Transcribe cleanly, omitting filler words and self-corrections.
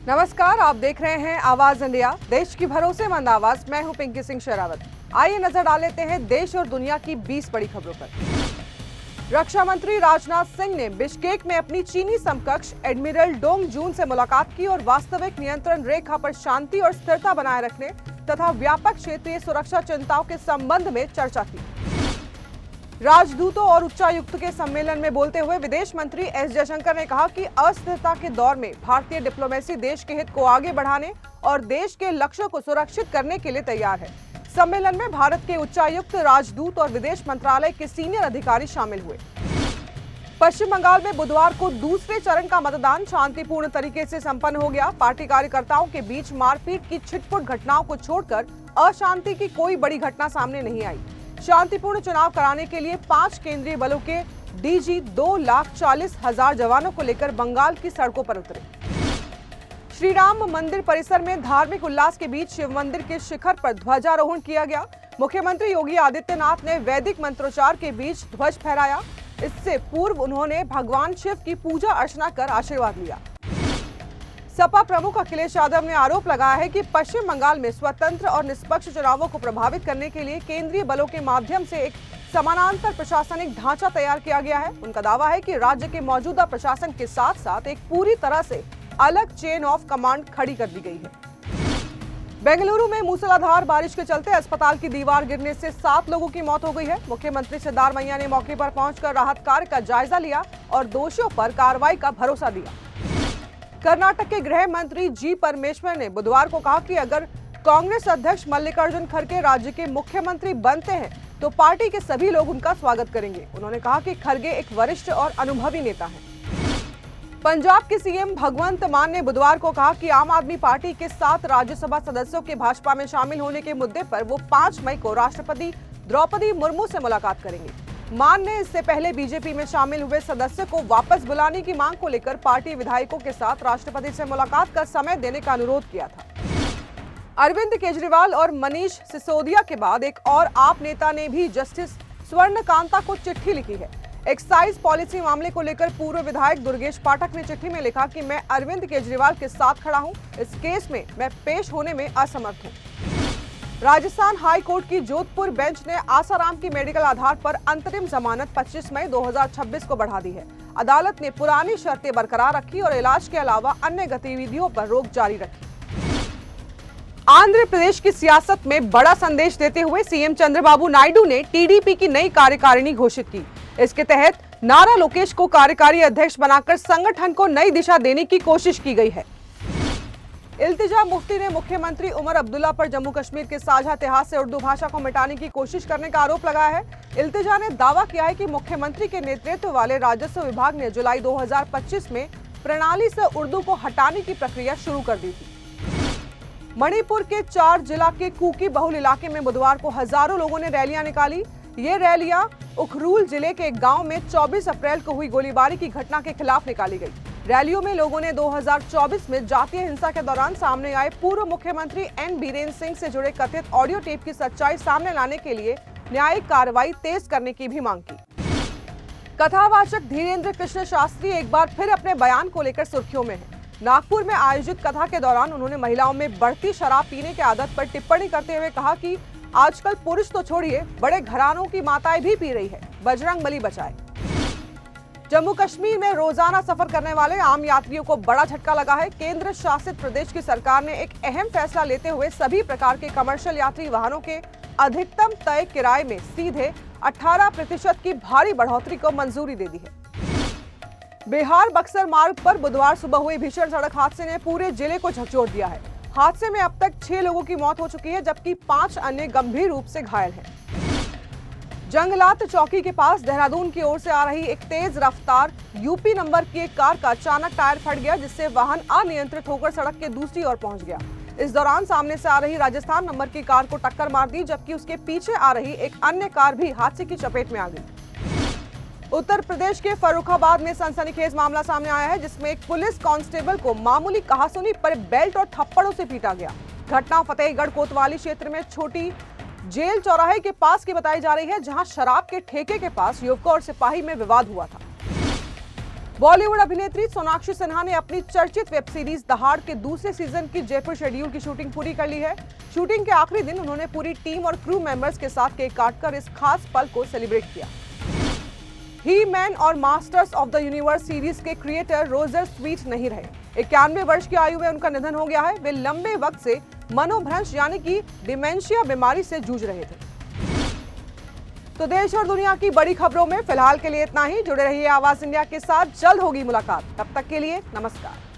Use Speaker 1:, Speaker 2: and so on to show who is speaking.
Speaker 1: नमस्कार, आप देख रहे हैं आवाज इंडिया, देश की भरोसेमंद आवाज। मैं हूं पिंकी सिंह शेरावत। आइए नजर डाल लेते हैं देश और दुनिया की 20 बड़ी खबरों पर। रक्षा मंत्री राजनाथ सिंह ने बिश्केक में अपनी चीनी समकक्ष एडमिरल डोंग जून से मुलाकात की और वास्तविक नियंत्रण रेखा पर शांति और स्थिरता बनाए रखने तथा व्यापक क्षेत्रीय सुरक्षा चिंताओं के संबंध में चर्चा की। राजदूतों और उच्चायुक्त के सम्मेलन में बोलते हुए विदेश मंत्री एस जयशंकर ने कहा कि अस्थिरता के दौर में भारतीय डिप्लोमेसी देश के हित को आगे बढ़ाने और देश के लक्ष्यों को सुरक्षित करने के लिए तैयार है। सम्मेलन में भारत के उच्चायुक्त, राजदूत और विदेश मंत्रालय के सीनियर अधिकारी शामिल हुए। पश्चिम बंगाल में बुधवार को दूसरे चरण का मतदान शांतिपूर्ण तरीके से संपन्न हो गया। पार्टी कार्यकर्ताओं के बीच मारपीट की छिटपुट घटनाओं को छोड़कर अशांति की कोई बड़ी घटना सामने नहीं आई। शांतिपूर्ण चुनाव कराने के लिए 5 केंद्रीय बलों के डीजी 2,40,000 जवानों को लेकर बंगाल की सड़कों पर उतरे। श्री राम मंदिर परिसर में धार्मिक उल्लास के बीच शिव मंदिर के शिखर पर ध्वजारोहण किया गया। मुख्यमंत्री योगी आदित्यनाथ ने वैदिक मंत्रोच्चार के बीच ध्वज फहराया। इससे पूर्व उन्होंने भगवान शिव की पूजा अर्चना कर आशीर्वाद लिया। सपा प्रमुख अखिलेश यादव ने आरोप लगाया है कि पश्चिम बंगाल में स्वतंत्र और निष्पक्ष चुनावों को प्रभावित करने के लिए केंद्रीय बलों के माध्यम से एक समानांतर प्रशासनिक ढांचा तैयार किया गया है। उनका दावा है कि राज्य के मौजूदा प्रशासन के साथ साथ एक पूरी तरह से अलग चेन ऑफ कमांड खड़ी कर दी गई है। बेंगलुरु में मूसलाधार बारिश के चलते अस्पताल की दीवार गिरने से 7 लोगों की मौत हो गई है। मुख्यमंत्री सिद्धारमैया ने मौके पर पहुंचकर राहत कार्य का जायजा लिया और दोषियों पर कार्रवाई का भरोसा दिया। कर्नाटक के गृह मंत्री जी परमेश्वर ने बुधवार को कहा कि अगर कांग्रेस अध्यक्ष मल्लिकार्जुन खड़गे राज्य के मुख्यमंत्री बनते हैं तो पार्टी के सभी लोग उनका स्वागत करेंगे। उन्होंने कहा कि खड़गे एक वरिष्ठ और अनुभवी नेता हैं। पंजाब के सीएम भगवंत मान ने बुधवार को कहा कि आम आदमी पार्टी के 7 राज्यसभा सदस्यों के भाजपा में शामिल होने के मुद्दे पर वो 5 मई को राष्ट्रपति द्रौपदी मुर्मू से मुलाकात करेंगे। मान ने इससे पहले बीजेपी में शामिल हुए सदस्य को वापस बुलाने की मांग को लेकर पार्टी विधायकों के साथ राष्ट्रपति से मुलाकात का समय देने का अनुरोध किया था। अरविंद केजरीवाल और मनीष सिसोदिया के बाद एक और आप नेता ने भी जस्टिस स्वर्णकांता को चिट्ठी लिखी है। एक्साइज पॉलिसी मामले को लेकर पूर्व विधायक दुर्गेश पाठक ने चिट्ठी में लिखा कि मैं अरविंद केजरीवाल के साथ खड़ा हूं। इस केस में मैं पेश होने में असमर्थ हूं। राजस्थान हाई कोर्ट की जोधपुर बेंच ने आसाराम की मेडिकल आधार पर अंतरिम जमानत 25 मई 2026 को बढ़ा दी है। अदालत ने पुरानी शर्तें बरकरार रखी और इलाज के अलावा अन्य गतिविधियों पर रोक जारी रखी। आंध्र प्रदेश की सियासत में बड़ा संदेश देते हुए सीएम चंद्रबाबू नायडू ने टीडीपी की नई कार्यकारिणी घोषित की। इसके तहत नारा लोकेश को कार्यकारी अध्यक्ष बनाकर संगठन को नई दिशा देने की कोशिश की गई है। इल्तिजा मुफ्ती ने मुख्यमंत्री उमर अब्दुल्ला पर जम्मू कश्मीर के साझा इतिहास से उर्दू भाषा को मिटाने की कोशिश करने का आरोप लगाया है। इल्तिजा ने दावा किया है कि मुख्यमंत्री के नेतृत्व वाले राजस्व विभाग ने जुलाई 2025 में प्रणाली से उर्दू को हटाने की प्रक्रिया शुरू कर दी थी। मणिपुर के 4 जिला के कुकी बहुल इलाके में बुधवार को हजारों लोगों ने रैलियां निकाली। ये रैलियां उखरूल जिले के एक गांव में 24 अप्रैल को हुई गोलीबारी की घटना के खिलाफ निकाली गई। रैलियों में लोगों ने 2024 में जातीय हिंसा के दौरान सामने आए पूर्व मुख्यमंत्री एन बीरेन सिंह से जुड़े कथित ऑडियो टेप की सच्चाई सामने लाने के लिए न्यायिक कार्रवाई तेज करने की भी मांग की। कथावाचक धीरेन्द्र कृष्ण शास्त्री एक बार फिर अपने बयान को लेकर सुर्खियों में हैं। नागपुर में आयोजित कथा के दौरान उन्होंने महिलाओं में बढ़ती शराब पीने की आदत पर टिप्पणी करते हुए कहा कि आजकल पुरुष तो छोड़िए, बड़े घरानों की माताएं भी पी रही है, बजरंगबली बचाए। जम्मू कश्मीर में रोजाना सफर करने वाले आम यात्रियों को बड़ा झटका लगा है। केंद्र शासित प्रदेश की सरकार ने एक अहम फैसला लेते हुए सभी प्रकार के कमर्शियल यात्री वाहनों के अधिकतम तय किराए में सीधे 18% की भारी बढ़ोतरी को मंजूरी दे दी है। बिहार बक्सर मार्ग पर बुधवार सुबह हुए भीषण सड़क हादसे ने पूरे जिले को झकझोर दिया है। हादसे में अब तक 6 लोगों की मौत हो चुकी है, जबकि 5 अन्य गंभीर रूप से घायल हैं। जंगलात चौकी के पास देहरादून की ओर से आ रही एक तेज रफ्तार यूपी नंबर की एक कार का अचानक टायर फट गया, जिससे वाहन अनियंत्रित होकर सड़क के दूसरी ओर पहुंच गया। इस दौरान सामने से आ रही राजस्थान नंबर की कार को टक्कर मार दी, जबकि उसके पीछे आ रही एक अन्य कार भी हादसे की चपेट में आ गई। उत्तर प्रदेश के फर्रुखाबाद में सनसनीखेज मामला सामने आया है, जिसमें एक पुलिस कांस्टेबल को मामूली कहासुनी पर बेल्ट और थप्पड़ों से पीटा गया। घटना फतेहगढ़ कोतवाली क्षेत्र में छोटी जेल चौराहे के पास की बताई जा रही है, जहां शराब के ठेके के पास युवकों और सिपाही में विवाद हुआ था। बॉलीवुड अभिनेत्री सोनाक्षी सिन्हा ने अपनी चर्चित वेब सीरीज दहाड़ के दूसरे सीजन की जयपुर शेड्यूल की शूटिंग पूरी कर ली है। शूटिंग के आखिरी दिन उन्होंने पूरी टीम और क्रू मेंबर्स के साथ केक काटकर इस खास पल को सेलिब्रेट किया। ही मैन और masters of the universe series के क्रिएटर रोजर स्वीट नहीं रहे। 91 वर्ष की आयु में उनका निधन हो गया है। वे लंबे वक्त से मनोभ्रंश यानी कि डिमेंशिया बीमारी से जूझ रहे थे। तो देश और दुनिया की बड़ी खबरों में फिलहाल के लिए इतना ही। जुड़े रहिए आवाज इंडिया के साथ, जल्द होगी मुलाकात। तब तक के लिए नमस्कार।